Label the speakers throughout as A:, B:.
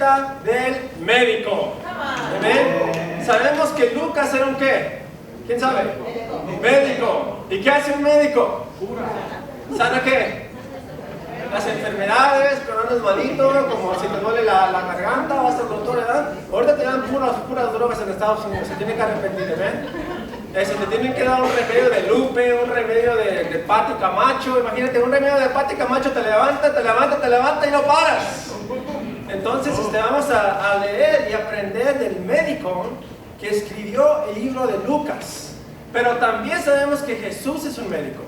A: visita del médico. ¿Amén? Sabemos que Lucas era un ¿qué? ¿Quién sabe? Médico. ¿Y qué hace un médico? ¿Sana qué? Las enfermedades, pero no es malito, como si te duele la garganta, vas al doctor, ¿verdad? Ahorita te dan puras drogas en Estados Unidos, se tienen que arrepentir, ¿ven? Te tienen que dar un remedio de Lupe, un remedio de Pati Camacho. Imagínate, un remedio de Pati Camacho te levanta y no paras. Entonces vamos a leer y aprender del médico que escribió el libro de Lucas. Pero también sabemos que Jesús es un médico.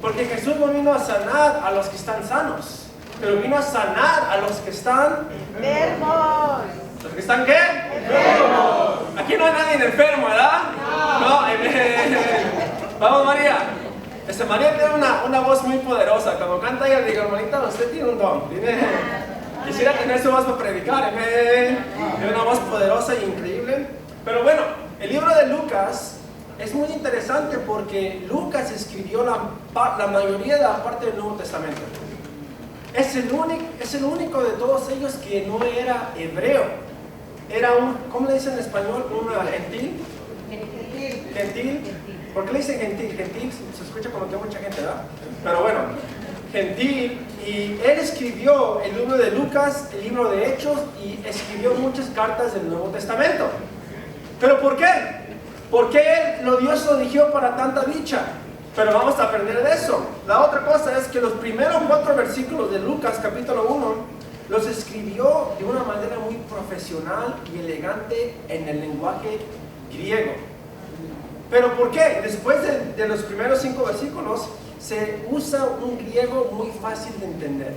A: Porque Jesús no vino a sanar a los que están sanos, pero vino a sanar a los que están
B: enfermos.
A: ¿Los que están qué? Enfermos. Aquí no hay nadie enfermo, ¿verdad? No. Vamos, María. María tiene una voz muy poderosa. Cuando canta ella, digo, hermanita, usted tiene un don. Quisiera tener su voz para predicar. Tiene una voz poderosa y increíble. Pero bueno, el libro de Lucas es muy interesante porque Lucas escribió la mayoría de la parte del Nuevo Testamento. Es el único de todos ellos que no era hebreo. Era ¿cómo le dicen en español? ¿Un gentil? Gentil. ¿Por qué le dicen gentil? Gentil se escucha como que hay mucha gente, ¿verdad? Pero bueno, gentil. Y él escribió el libro de Lucas, el libro de Hechos, y escribió muchas cartas del Nuevo Testamento. ¿Pero por qué? Porque Dios lo eligió para tanta dicha. Pero vamos a aprender de eso. La otra cosa es que los primeros 4 versículos de Lucas capítulo 1 los escribió de una manera muy profesional y elegante en el lenguaje griego. ¿Pero por qué? Después de los primeros 5 versículos se usa un griego muy fácil de entender.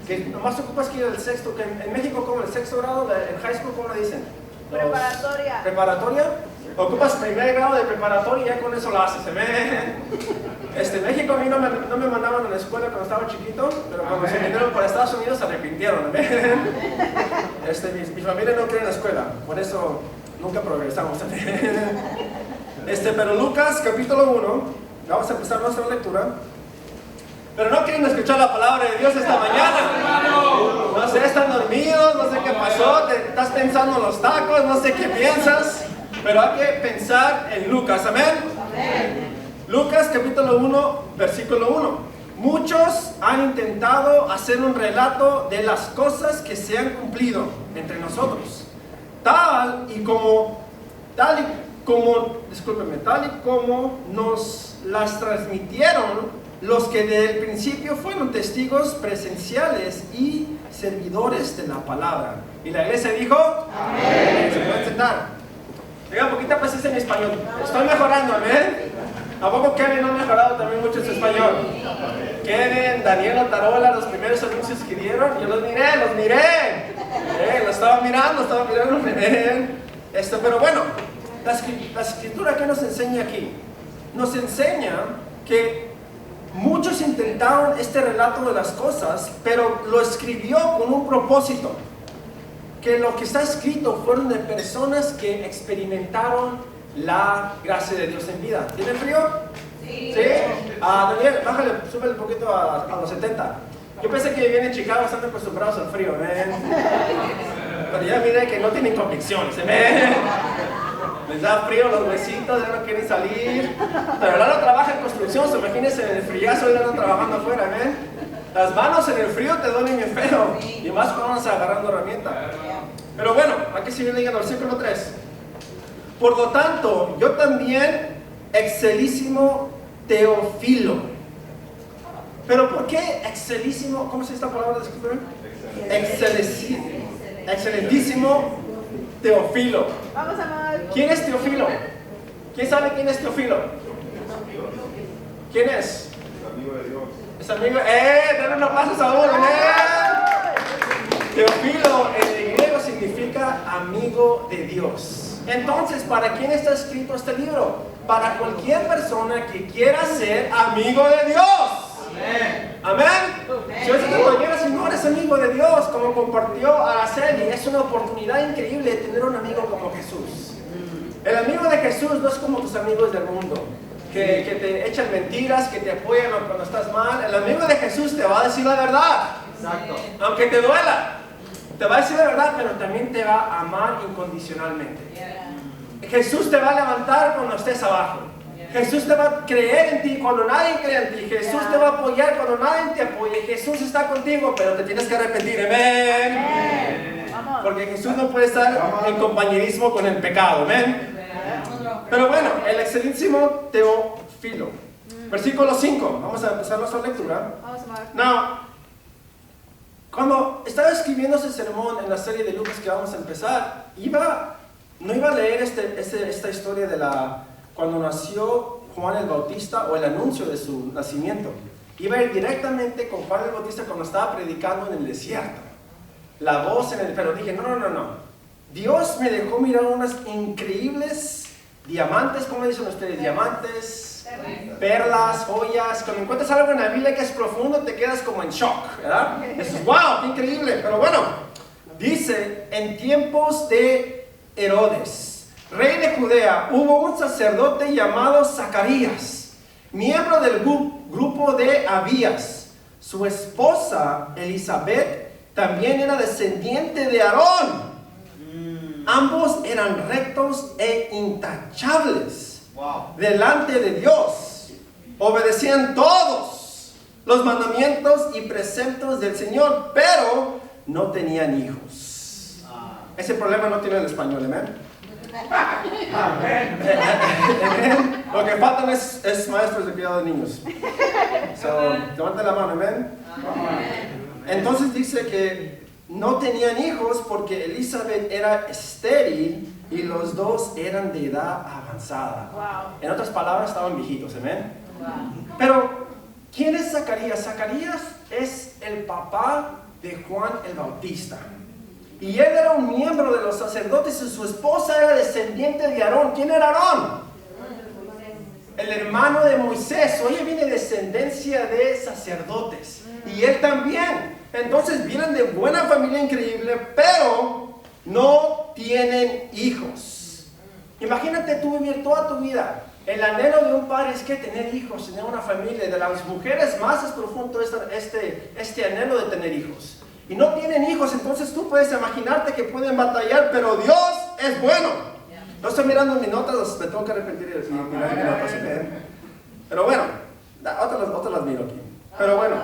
A: Que nomás ocupas que ir al sexto, que en México como el sexto grado, en high school, ¿cómo le dicen?
B: Preparatoria.
A: ¿Preparatoria? Ocupas primer grado de preparatoria y ya con eso lo haces. En México a mí no me mandaban a la escuela cuando estaba chiquito, pero cuando se vinieron para Estados Unidos se arrepintieron. Mi familia no cree en la escuela, por eso nunca progresamos. Pero Lucas capítulo 1, vamos a empezar nuestra lectura. Pero no quieren escuchar la palabra de Dios esta mañana. No sé, están dormidos, no sé qué pasó, estás pensando en los tacos, no sé qué piensas. Pero hay que pensar en Lucas, ¿amén? Amén. Lucas capítulo 1, versículo 1. Muchos han intentado hacer un relato de las cosas que se han cumplido entre nosotros. Tal y como nos las transmitieron los que desde el principio fueron testigos presenciales y servidores de la palabra. Y la iglesia dijo, amén. Se pueden sentar. Diga un poquito pues en español. Estoy mejorando, amén. ¿A poco Kevin no ha mejorado también mucho en su español? Kevin, Daniel Otarola, los primeros anuncios que dieron, yo los miré. Lo estaba mirando. Pero bueno, la escritura que nos enseña aquí, nos enseña que muchos intentaron este relato de las cosas, pero lo escribió con un propósito. Que lo que está escrito fueron de personas que experimentaron la gracia de Dios en vida. ¿Tienen frío? Sí. Daniel, bájale, súbele un poquito a los 70. Yo pensé que vienen en Chicago, están acostumbrados al frío, pero ya miré que no tienen convicciones, les da frío los huesitos, ya no quieren salir. Pero Lalo trabaja en construcción, imagínense en el frillazo y Lalo trabajando afuera, Las manos en el frío te duelen bien feo, y más cuando vamos agarrando herramienta. Pero bueno, aquí sigue leyendo el versículo 3. Por lo tanto, yo también, excelísimo Teófilo. ¿Pero por qué excelísimo? ¿Cómo se dice esta palabra? Disculpen. Excelentísimo Teófilo.
B: Vamos a ver.
A: ¿Quién es Teófilo? ¿Quién sabe quién es Teófilo? ¿Quién es?
C: Amigo de Dios.
A: Es amigo. Denle un aplauso a Saúl. Teófilo en griego significa amigo de Dios. Entonces, ¿para quién está escrito este libro? Para cualquier persona que quiera ser amigo de Dios. Amén. Amén. Si usted cualquiera, si no eres amigo de Dios, como compartió Araceli, es una oportunidad increíble de tener un amigo como Jesús. El amigo de Jesús no es como tus amigos del mundo, que te echan mentiras, que te apoyan cuando estás mal. El amigo de Jesús te va a decir la verdad. Exacto. Aunque te duela. Te va a decir la verdad, pero también te va a amar incondicionalmente. Jesús te va a levantar cuando estés abajo. Jesús te va a creer en ti cuando nadie cree en ti. Jesús te va a apoyar cuando nadie te apoye. Jesús está contigo, pero te tienes que arrepentir. Amén. Porque Jesús no puede estar en compañerismo con el pecado. Amén. Pero bueno, el excelentísimo Teófilo. Versículo 5. Vamos a empezar nuestra lectura. No. Cuando estaba escribiendo ese sermón en la serie de Lucas que vamos a empezar, no iba a leer esta historia de cuando nació Juan el Bautista o el anuncio de su nacimiento. Iba a ir directamente con Juan el Bautista cuando estaba predicando en el desierto. La voz pero dije, no. Dios me dejó mirar unas increíbles diamantes, ¿cómo dicen ustedes? Diamantes, perlas, joyas. Cuando encuentras algo en la Biblia que es profundo, te quedas como en shock, ¿verdad? Es wow, qué increíble. Pero bueno, dice, en tiempos de Herodes, rey de Judea, hubo un sacerdote llamado Zacarías, miembro del grupo de Abías. Su esposa, Elizabeth, también era descendiente de Aarón. Ambos eran rectos e intachables delante de Dios. Obedecían todos los mandamientos y preceptos del Señor, pero no tenían hijos. Ese problema no tiene el español, amén. Lo que faltan es maestros de cuidado de niños. Levanten la mano, amén. Entonces dice que no tenían hijos porque Elizabeth era estéril y los dos eran de edad avanzada. En otras palabras, estaban viejitos, amén. Pero, ¿quién es Zacarías? Zacarías es el papá de Juan el Bautista. Y él era un miembro de los sacerdotes y su esposa era descendiente de Aarón. ¿Quién era Aarón? El hermano de Moisés. Oye, viene descendencia de sacerdotes. Y él también. Entonces vienen de buena familia increíble, pero no tienen hijos. Imagínate tú vivir toda tu vida. El anhelo de un padre es que tener hijos, tener una familia. De las mujeres más es profundo este anhelo de tener hijos. Y no tienen hijos, entonces tú puedes imaginarte que pueden batallar, pero Dios es bueno. No estoy mirando mis notas, me tengo que arrepentir de mirar mis notas. Pero bueno, otras las miro aquí. Pero bueno,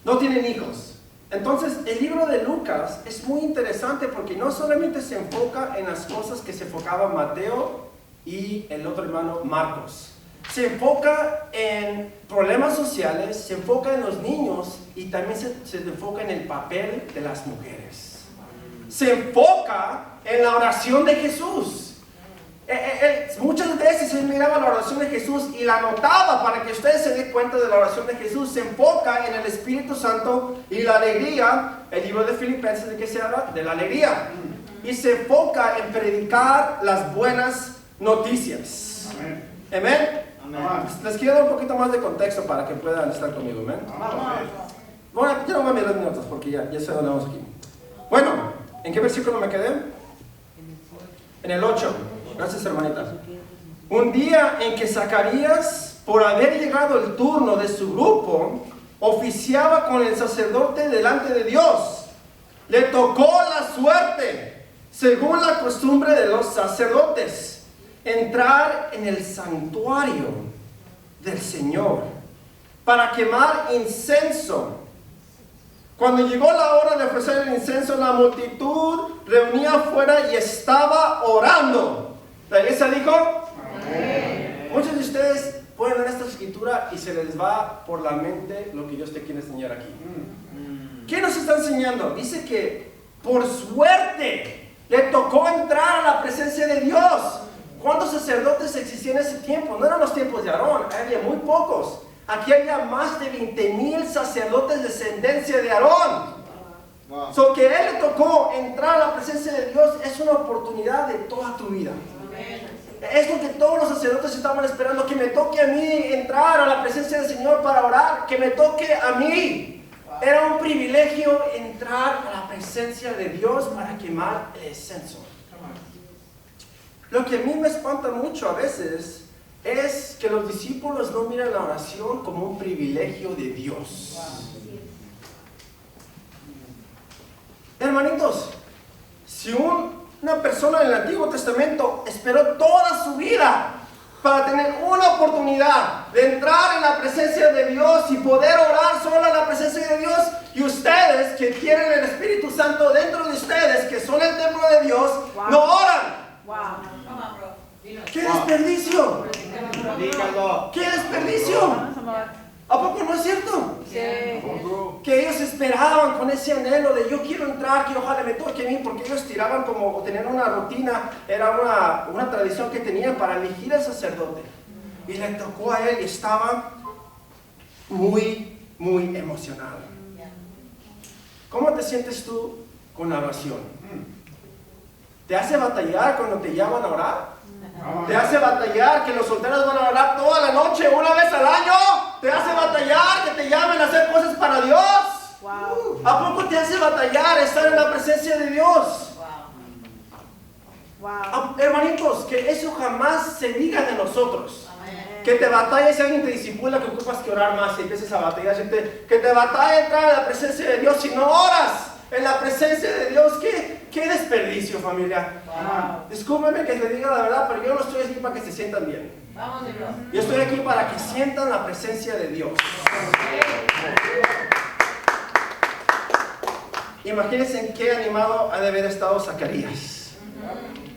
A: no tienen hijos. Entonces el libro de Lucas es muy interesante porque no solamente se enfoca en las cosas que se enfocaban Mateo y el otro hermano Marcos. Se enfoca en problemas sociales, se enfoca en los niños y también se enfoca en el papel de las mujeres. Se enfoca en la oración de Jesús. Muchas veces él miraba la oración de Jesús y la anotaba para que ustedes se den cuenta de la oración de Jesús. Se enfoca en el Espíritu Santo y la alegría. El libro de Filipenses, ¿de qué se habla? De la alegría. Y se enfoca en predicar las buenas noticias. Amén. Les quiero dar un poquito más de contexto para que puedan estar conmigo, ¿amén? Bueno, yo no voy a mirar mis notas porque ya sé dónde vamos aquí. Bueno, ¿en qué versículo me quedé? En el 8. Gracias, hermanitas. Un día en que Zacarías, por haber llegado el turno de su grupo, oficiaba con el sacerdote delante de Dios. Le tocó la suerte, según la costumbre de los sacerdotes, entrar en el santuario del Señor para quemar incienso. Cuando llegó la hora de ofrecer el incienso, la multitud reunía afuera y estaba orando. La iglesia dijo: amén. Muchos de ustedes pueden leer esta escritura y se les va por la mente lo que Dios te quiere enseñar aquí. ¿Qué nos está enseñando? Dice que por suerte le tocó entrar a la presencia de Dios. ¿Cuántos sacerdotes existían en ese tiempo? No eran los tiempos de Aarón, había muy pocos. Aquí había más de 20,000 sacerdotes de descendencia de Aarón. Wow. So que a él le tocó entrar a la presencia de Dios es una oportunidad de toda tu vida. Amén. Es lo que todos los sacerdotes estaban esperando, que me toque a mí entrar a la presencia del Señor para orar, que me toque a mí. Wow. Era un privilegio entrar a la presencia de Dios para quemar el incienso. Lo que a mí me espanta mucho a veces es que los discípulos no miran la oración como un privilegio de Dios.
C: Hermanitos, si una persona en el Antiguo Testamento esperó toda su vida para tener una oportunidad de entrar en la presencia de Dios y poder orar solo en la presencia de Dios, y ustedes que tienen el Espíritu Santo dentro de ustedes, que son el templo de Dios,
B: Wow.
C: no oran.
B: Wow.
C: ¡Qué desperdicio!
D: Dígalo.
C: ¡Qué desperdicio!
B: Vamos a mover.
C: ¿A poco no es cierto?
B: Sí.
C: Que ellos esperaban con ese anhelo de yo quiero entrar, quiero ojalá me toque a mí, porque ellos tiraban como, tenían una rutina, era una tradición que tenían para elegir al sacerdote. Y le tocó a él y estaba muy, muy emocionado. ¿Cómo te sientes tú con la oración? ¿Te hace batallar cuando te llaman a orar? ¿Te hace batallar que los solteros van a orar toda la noche, una vez al año? ¿Te hace batallar que te llamen a hacer cosas para Dios?
B: Wow.
C: ¿A poco te hace batallar estar en la presencia de Dios?
B: Wow.
C: Hermanitos, que eso jamás se diga de nosotros. Que te batalles, si alguien te disipula, que ocupas que orar más y empieces a batallar. Que te batalla entrar a la presencia de Dios si no oras en la presencia de Dios. ¿Qué desperdicio, familia? Discúlpeme que les diga la verdad, pero yo no estoy aquí para que se sientan bien. Yo estoy aquí para que sientan la presencia de Dios. Imagínense en qué animado ha de haber estado Zacarías.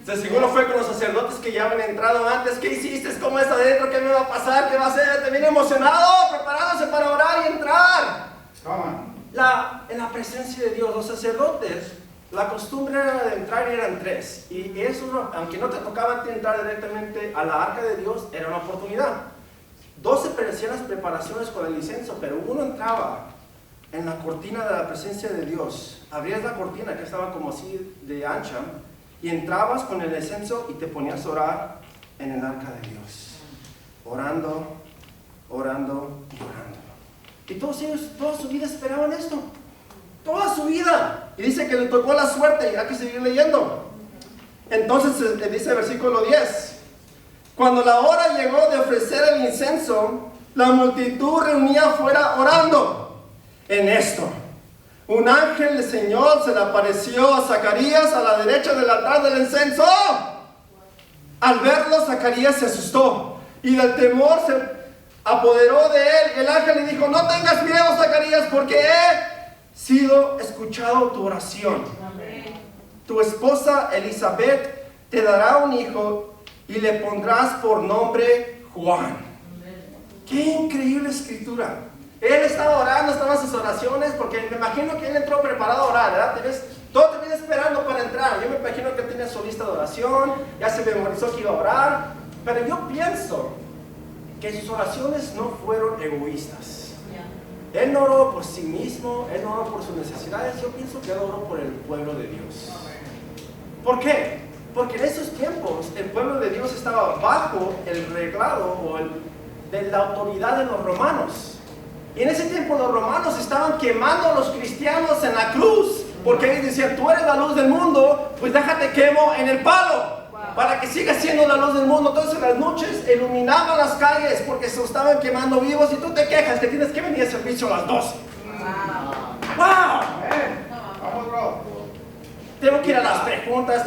C: De seguro fue con los sacerdotes que ya habían entrado antes. ¿Qué hiciste? ¿Cómo es adentro? ¿Qué me va a pasar? ¿Qué va a hacer? Te viene emocionado, preparándose para orar y entrar. En la presencia de Dios, los sacerdotes, la costumbre era de entrar y eran 3. Y eso, aunque no te tocaba entrar directamente a la arca de Dios, era una oportunidad. 12 hacían las preparaciones con el incienso, pero uno entraba en la cortina de la presencia de Dios. Abrías la cortina que estaba como así de ancha y entrabas con el incienso y te ponías a orar en el arca de Dios. Orando, orando y orando. Y todos ellos, toda su vida esperaban esto. Toda su vida. Y dice que le tocó la suerte y hay que seguir leyendo. Entonces dice el versículo 10. Cuando la hora llegó de ofrecer el incienso, la multitud reunía afuera orando. En esto, un ángel del Señor se le apareció a Zacarías a la derecha del altar del incienso. Al verlo, Zacarías se asustó y del temor se apoderó de él. El ángel le dijo: no tengas miedo, Zacarías, porque he sido escuchado tu oración. Tu esposa Elizabeth te dará un hijo y le pondrás por nombre Juan. ¡Qué increíble escritura! Él estaba orando, estaban sus oraciones, porque me imagino que él entró preparado a orar, ¿verdad? Todo te viene esperando para entrar. Yo me imagino que él tenía su lista de oración, ya se memorizó que iba a orar, pero yo pienso que sus oraciones no fueron egoístas. Él no oró por sí mismo, él no oró por sus necesidades, yo pienso que él oró por el pueblo de Dios. ¿Por qué? Porque en esos tiempos el pueblo de Dios estaba bajo el reglado de la autoridad de los romanos. Y en ese tiempo los romanos estaban quemando a los cristianos en la cruz, porque ellos decían: tú eres la luz del mundo, pues déjate quemo en el palo, para que sigas siendo la luz del mundo. Entonces en las noches iluminaban las calles porque se estaban quemando vivos, y tú te quejas que tienes que venir a servicio a las 12. ¡Wow!
D: Vamos, bro.
C: Tengo que ir a las preguntas.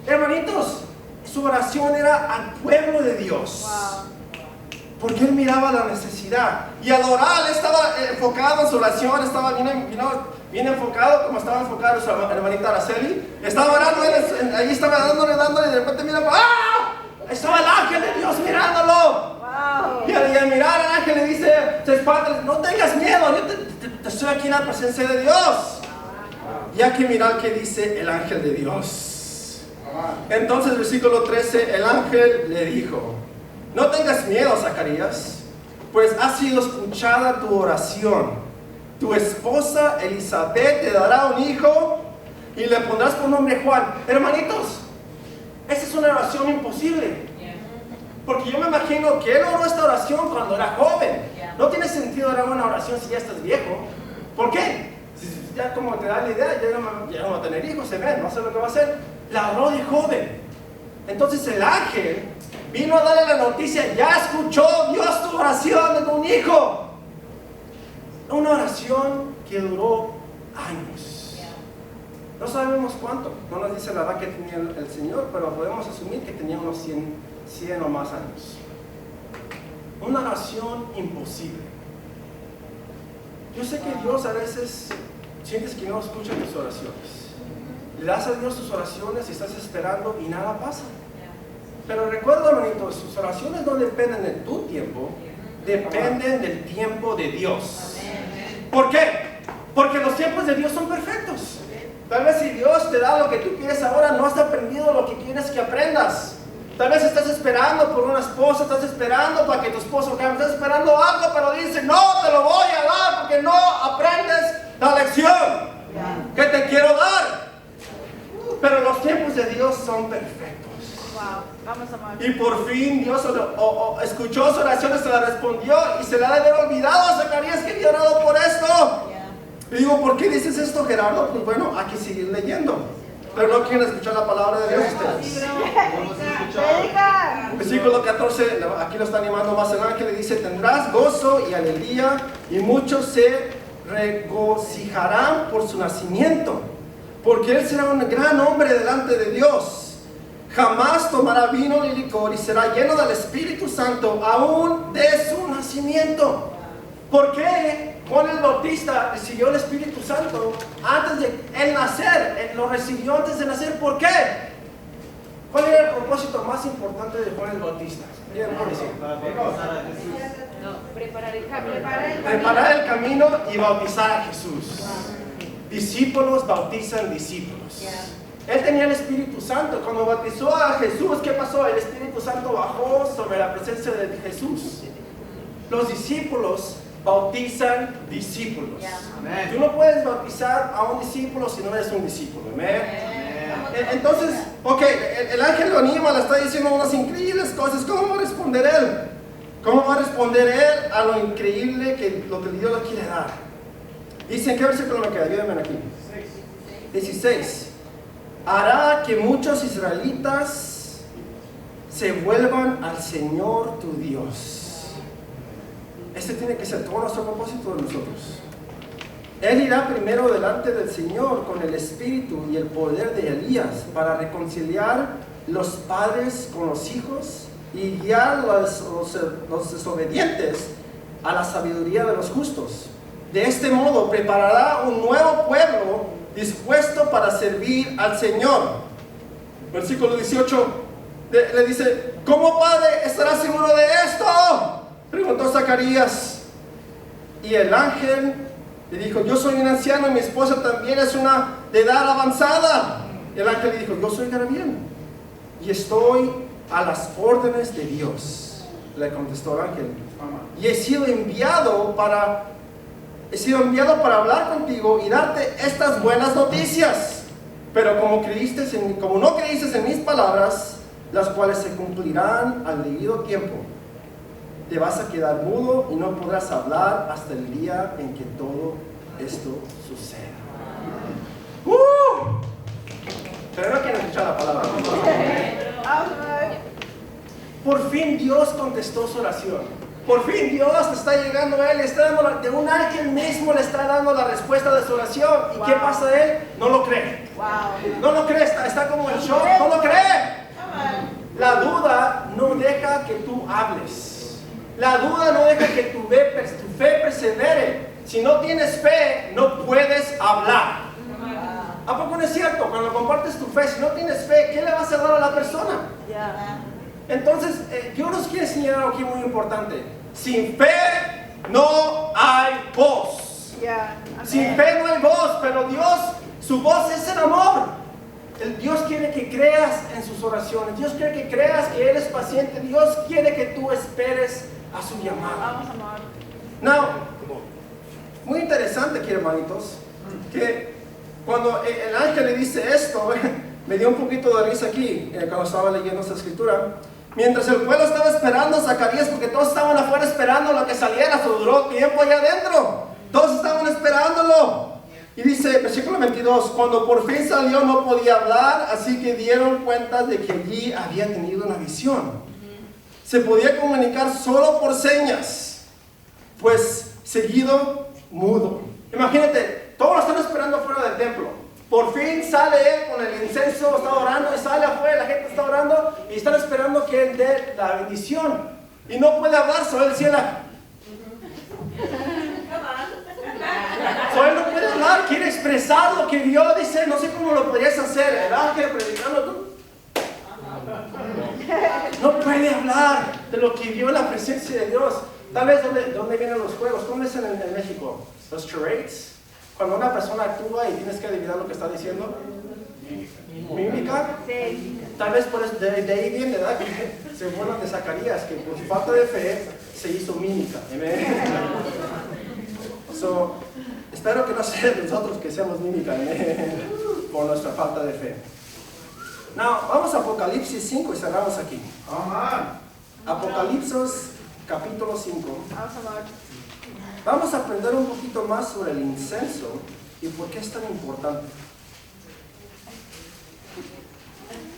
C: Hermanitos, su oración era al pueblo de Dios. Porque él miraba la necesidad. Y al orar, él estaba enfocado en su oración, estaba bien enfocado, como estaba enfocado su hermanita Araceli. Estaba orando, ahí estaba dándole, y de repente mira, ¡ah! Estaba el ángel de Dios mirándolo. Y al mirar al ángel le dice, se espanta: no tengas miedo, yo te estoy aquí en la presencia de Dios. Y hay que mirar qué dice el ángel de Dios. Entonces, versículo 13, el ángel le dijo: no tengas miedo, Zacarías, pues ha sido escuchada tu oración. Tu esposa Elizabeth te dará un hijo y le pondrás por nombre Juan. Hermanitos, esa es una oración imposible. Porque yo me imagino que él oró esta oración cuando era joven. No tiene sentido orar una oración si ya estás viejo. ¿Por qué? Ya como te da la idea, ya no va a tener hijos, se ve, no sé lo que va a hacer. La oró de joven. Entonces el ángel vino a darle la noticia: ya escuchó Dios tu oración de un hijo. Una oración que duró años. No sabemos cuánto, no nos dice la edad que tenía el Señor, pero podemos asumir que tenía unos 100 o más años. Una oración imposible. Yo sé que Dios a veces sientes que no escucha tus oraciones. Le das a Dios tus oraciones y estás esperando y nada pasa. Pero recuerda, hermanito, sus oraciones no dependen de tu tiempo, dependen del tiempo de Dios. ¿Por qué? Porque los tiempos de Dios son perfectos. Tal vez si Dios te da lo que tú quieres ahora, no has aprendido lo que quieres que aprendas. Tal vez estás esperando por una esposa, estás esperando para que tu esposo cambie, estás esperando algo, pero dice, no te lo voy a dar porque no aprendes la lección que te quiero dar. Pero los tiempos de Dios son perfectos.
B: Wow. Vamos a amar.
C: Y por fin Dios escuchó su oración, se la respondió y se le ha de haber olvidado a Zacarías que había orado por esto. Y digo, ¿por qué dices esto, Gerardo? Pues bueno, hay que seguir leyendo. Pero no quieren escuchar la palabra de Dios ustedes.
B: Predica.
C: Versículo 14, aquí lo está animando más el ángel, le dice, tendrás gozo y alegría y muchos se regocijarán por su nacimiento, porque él será un gran hombre delante de Dios. Jamás tomará vino ni licor y será lleno del Espíritu Santo aún de su nacimiento. ¿Por qué Juan el Bautista recibió el Espíritu Santo antes de él nacer? Él lo recibió antes de nacer. ¿Por qué? ¿Cuál era el propósito más importante de Juan el Bautista?
B: Preparar el camino.
C: Preparar el camino y bautizar a Jesús. Discípulos bautizan discípulos. Él tenía el Espíritu Santo. Cuando bautizó a Jesús, ¿qué pasó? El Espíritu Santo bajó sobre la presencia de Jesús. Los discípulos bautizan discípulos.
D: Amén.
C: Tú no puedes bautizar a un discípulo si no eres un discípulo. Amén. Entonces, ok, el ángel lo anima, le está diciendo unas increíbles cosas. ¿Cómo va a responder él? ¿Cómo va a responder él a lo increíble que lo que Dios le quiere dar? Dice, ¿en qué versículo me queda? Ayúdenme aquí. 16. Hará que muchos israelitas se vuelvan al Señor tu Dios. Este tiene que ser todo nuestro propósito de nosotros. Él irá primero delante del Señor con el espíritu y el poder de Elías para reconciliar los padres con los hijos y guiar los desobedientes a la sabiduría de los justos. De este modo preparará un nuevo pueblo dispuesto para servir al Señor. Versículo 18 le dice, ¿cómo padre estará seguro de esto? Preguntó Zacarías. Y el ángel le dijo, yo soy un anciano y mi esposa también es una de edad avanzada. Y el ángel le dijo, yo soy Gabriel y estoy a las órdenes de Dios. Le contestó el ángel, y he sido enviado para hablar contigo y darte estas buenas noticias. Pero como no creíste en mis palabras, las cuales se cumplirán al debido tiempo, te vas a quedar mudo y no podrás hablar hasta el día en que todo esto suceda. Pero no quieren escuchar la palabra. Por fin Dios contestó su oración. Por fin Dios está llegando a él, de un ángel mismo le está dando la respuesta de su oración. ¿Y qué pasa a él? No lo cree. No lo cree, está como en shock, no lo cree. La duda no deja que tú hables. La duda no deja que tu fe persevere. Si no tienes fe, no puedes hablar. ¿A poco no es cierto? Cuando compartes tu fe, si no tienes fe, ¿qué le vas a dar a la persona? Entonces, Dios nos quiere enseñar algo aquí muy importante. Sin fe no hay voz. Sin fe no hay voz, pero Dios, su voz es el amor. Dios quiere que creas en sus oraciones. Dios quiere que creas que Él es paciente. Dios quiere que tú esperes a su llamada. Now, muy interesante aquí, hermanitos, que cuando el ángel le dice esto, me dio un poquito de risa aquí, cuando estaba leyendo esta escritura. Mientras el pueblo estaba esperando a Zacarías, porque todos estaban afuera esperando lo que saliera, se duró tiempo allá adentro. Todos estaban esperándolo. Y dice, versículo 22, cuando por fin salió no podía hablar, así que dieron cuenta de que allí había tenido una visión. Se podía comunicar solo por señas, pues seguido mudo. Imagínate, todos lo están esperando fuera del templo. Por fin sale él con el incenso, está orando y sale afuera, la gente está orando y están esperando que él dé la bendición. Y no puede hablar, solo él ciela. Solo él no puede hablar, quiere expresar lo que vio, dice, no sé cómo lo podrías hacer, el ángel predicando tú. No puede hablar de lo que vio en la presencia de Dios. Tal vez ¿dónde vienen los juegos? ¿Cómo es en México? Los charades. Cuando una persona actúa y tienes que adivinar lo que está diciendo. ¿Mímica?
B: Sí.
C: Tal vez por eso, de ahí viene, ¿verdad? Que se burlan de Zacarías, que por su falta de fe se hizo mímica. So, espero que no sea de nosotros que seamos mímica por nuestra falta de fe. Now, vamos a Apocalipsis 5 y cerramos aquí. Apocalipsis capítulo 5.
B: Vamos a amar.
C: Vamos a aprender un poquito más sobre el incenso y por qué es tan importante.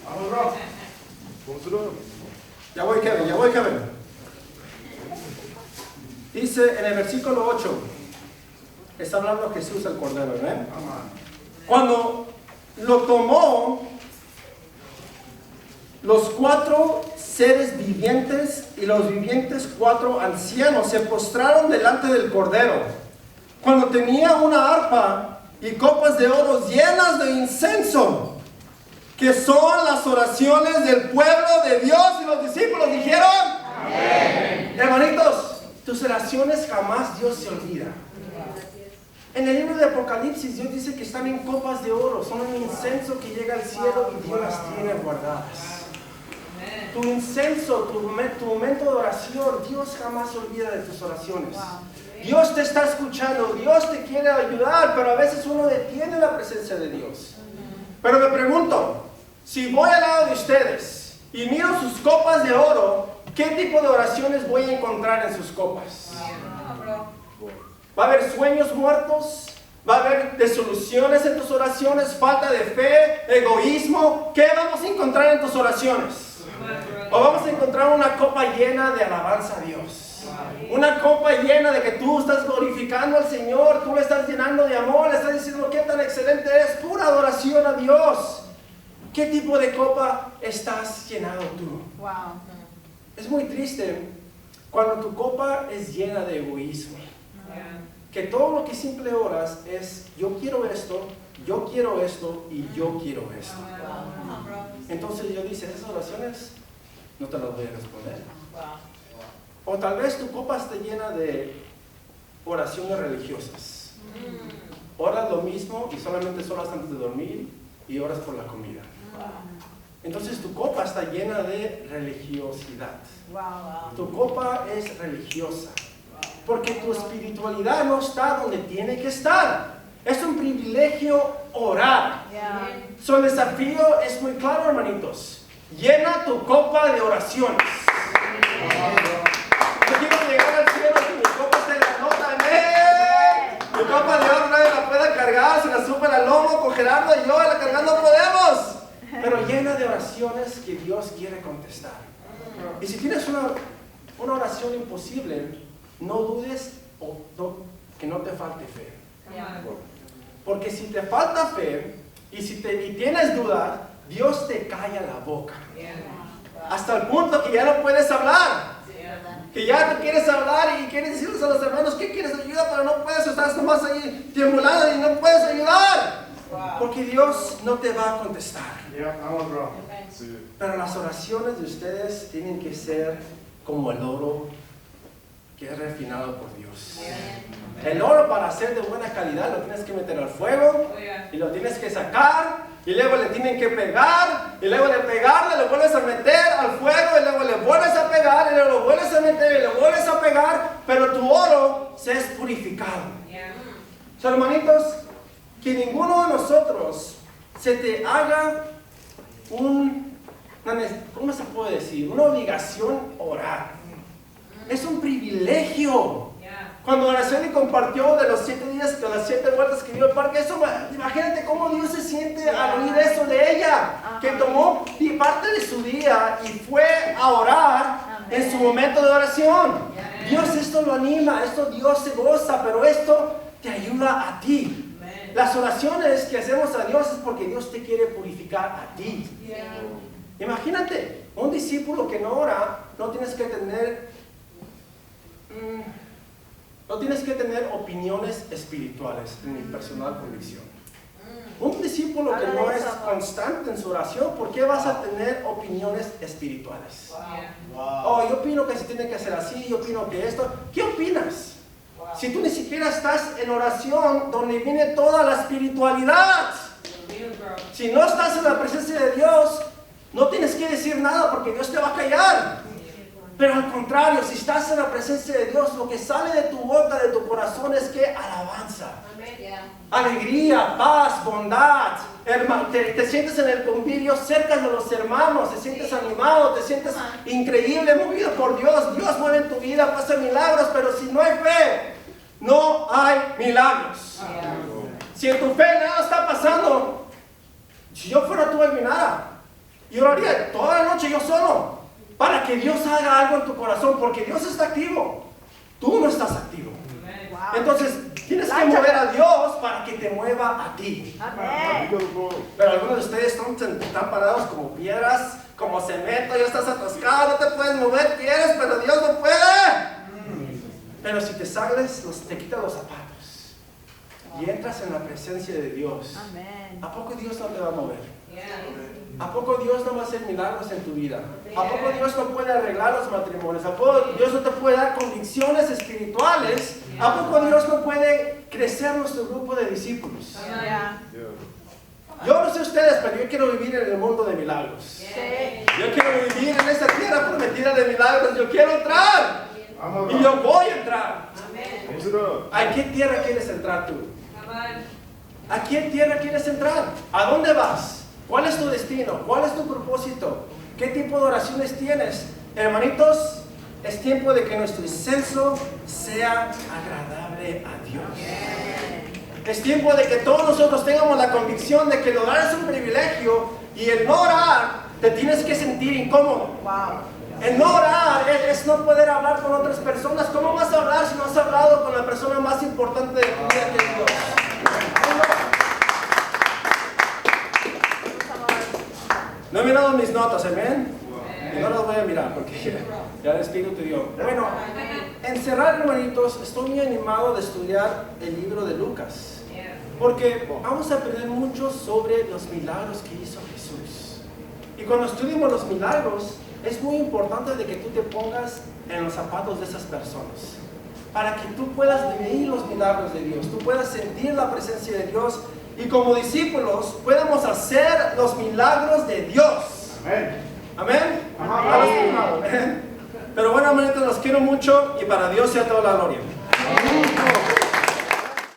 D: Vamos, bro.
C: Ya voy, Kevin. Dice en el versículo 8, está hablando Jesús el Cordero, ¿eh? Cuando lo tomó, los 4 seres vivientes y los vivientes 4 ancianos se postraron delante del Cordero. Cuando tenía una arpa y copas de oro llenas de incenso, que son las oraciones del pueblo de Dios, y los discípulos dijeron, amén. Hermanitos, tus oraciones jamás Dios se olvida. En el libro de Apocalipsis Dios dice que están en copas de oro, son un incenso que llega al cielo y Dios las tiene guardadas. Tu incenso, tu momento de oración, Dios jamás se olvida de tus oraciones. Dios te está escuchando, Dios te quiere ayudar, pero a veces uno detiene la presencia de Dios. Pero me pregunto, si voy al lado de ustedes y miro sus copas de oro, ¿qué tipo de oraciones voy a encontrar en sus copas? ¿Va a haber sueños muertos? ¿Va a haber desoluciones en tus oraciones? ¿Falta de fe? ¿Egoísmo? ¿Qué vamos a encontrar en tus oraciones? ¿O vamos a encontrar una copa llena de alabanza a Dios? Una copa llena de que tú estás glorificando al Señor, tú le estás llenando de amor, le estás diciendo qué tan excelente es, pura adoración a Dios. ¿Qué tipo de copa estás llenando tú?
B: Wow.
C: Es muy triste cuando tu copa es llena de egoísmo. Que todo lo que simple oras es yo quiero esto y yo quiero esto. Entonces Dios dice, esas oraciones no te las voy a responder. O tal vez tu copa esté llena de oraciones religiosas. Oras lo mismo y solamente oras antes de dormir y oras por la comida. Entonces tu copa está llena de religiosidad. Tu copa es religiosa. Porque tu espiritualidad no está donde tiene que estar. Es un privilegio orar. So, el desafío es muy claro, hermanitos. Llena tu copa de oraciones. Yo quiero llegar al cielo y mi copa esté granota. Mi copa de oro nadie la pueda cargar. Se la sube al lomo con Gerardo y yo la cargar no podemos. Pero llena de oraciones que Dios quiere contestar. Y si tienes una oración imposible, no dudes que no te falte fe. Porque si te falta fe y si tienes dudas, Dios te calla la boca. Hasta el punto que ya no puedes hablar. Que ya no quieres hablar y quieres decirles a los hermanos que quieres ayuda, pero no puedes, estás nomás ahí temblando y no puedes ayudar. Porque Dios no te va a contestar. Pero las oraciones de ustedes tienen que ser como el oro que es refinado por Dios. El oro, para ser de buena calidad, lo tienes que meter al fuego y lo tienes que sacar y luego le tienen que pegar y luego de pegarle lo vuelves a meter al fuego y luego le vuelves a pegar y luego lo vuelves a meter y lo vuelves a pegar, pero tu oro se es purificado. So, hermanitos, que ninguno de nosotros se te haga ¿cómo se puede decir? Una obligación orar. Es un privilegio. Cuando Araceli compartió de los 7 días, de las 7 vueltas que dio al parque, imagínate cómo Dios se siente al oír eso de ella, que tomó parte de su día y fue a orar en su momento de oración. Dios esto lo anima, esto Dios se goza, pero esto te ayuda a ti. las oraciones que hacemos a Dios es porque Dios te quiere purificar a ti. Imagínate, un discípulo que no ora, no tienes que tener opiniones espirituales, en mi personal convicción. Un discípulo que no es constante en su oración, ¿por qué vas a tener opiniones espirituales? Oh, yo opino que se tiene que hacer así, yo opino que esto. ¿Qué opinas? Si tú ni siquiera estás en oración donde viene toda la espiritualidad. Si no estás en la presencia de Dios, no tienes que decir nada porque Dios te va a callar. Pero al contrario, si estás en la presencia de Dios, lo que sale de tu boca, de tu corazón es que alabanza, alegría, paz, bondad. Te sientes en el convivio cerca de los hermanos, te sientes animado, te sientes increíble, movido por Dios. Dios mueve en tu vida, pasa milagros, pero si no hay fe, no hay milagros. Si en tu fe nada está pasando, si yo fuera tú, ayunara, yo oraría toda la noche yo solo, para que Dios haga algo en tu corazón, porque Dios está activo, tú no estás activo. Entonces tienes que mover a Dios para que te mueva a ti. Pero algunos de ustedes están parados como piedras, como cemento, ya estás atascado, no te puedes mover, quieres, pero Dios no puede. Pero si te sales, te quitas los zapatos y entras en la presencia de Dios, ¿a poco Dios no te va a mover? ¿A poco Dios no va a hacer milagros en tu vida? ¿A poco Dios no puede arreglar los matrimonios? ¿A poco Dios no te puede dar convicciones espirituales? ¿A poco Dios no puede crecer nuestro grupo de discípulos? Yo no sé ustedes, pero yo quiero vivir en el mundo de milagros. Yo quiero vivir en esta tierra prometida de milagros. Yo quiero entrar. Y yo voy a entrar. ¿A qué tierra quieres entrar tú? ¿A qué tierra quieres entrar? ¿A dónde vas? ¿Cuál es tu destino? ¿Cuál es tu propósito? ¿Qué tipo de oraciones tienes? Hermanitos, es tiempo de que nuestro incenso sea agradable a Dios. Es tiempo de que todos nosotros tengamos la convicción de que el orar es un privilegio y el no orar te tienes que sentir incómodo. El no orar es no poder hablar con otras personas. ¿Cómo vas a orar si no has hablado con la persona más importante de tu vida, que es Dios? No he mirado mis notas, amén. Y no las voy a mirar porque ya el Espíritu dio. Bueno, en cerrar, hermanitos, estoy muy animado de estudiar el libro de Lucas, porque vamos a aprender mucho sobre los milagros que hizo Jesús. Y cuando estudiamos los milagros, es muy importante de que tú te pongas en los zapatos de esas personas, para que tú puedas vivir los milagros de Dios, tú puedas sentir la presencia de Dios. Y como discípulos podemos hacer los milagros de Dios. Amén. Amén. Amén. Pero bueno, hermanitos, los quiero mucho y para Dios sea toda la gloria. Amén.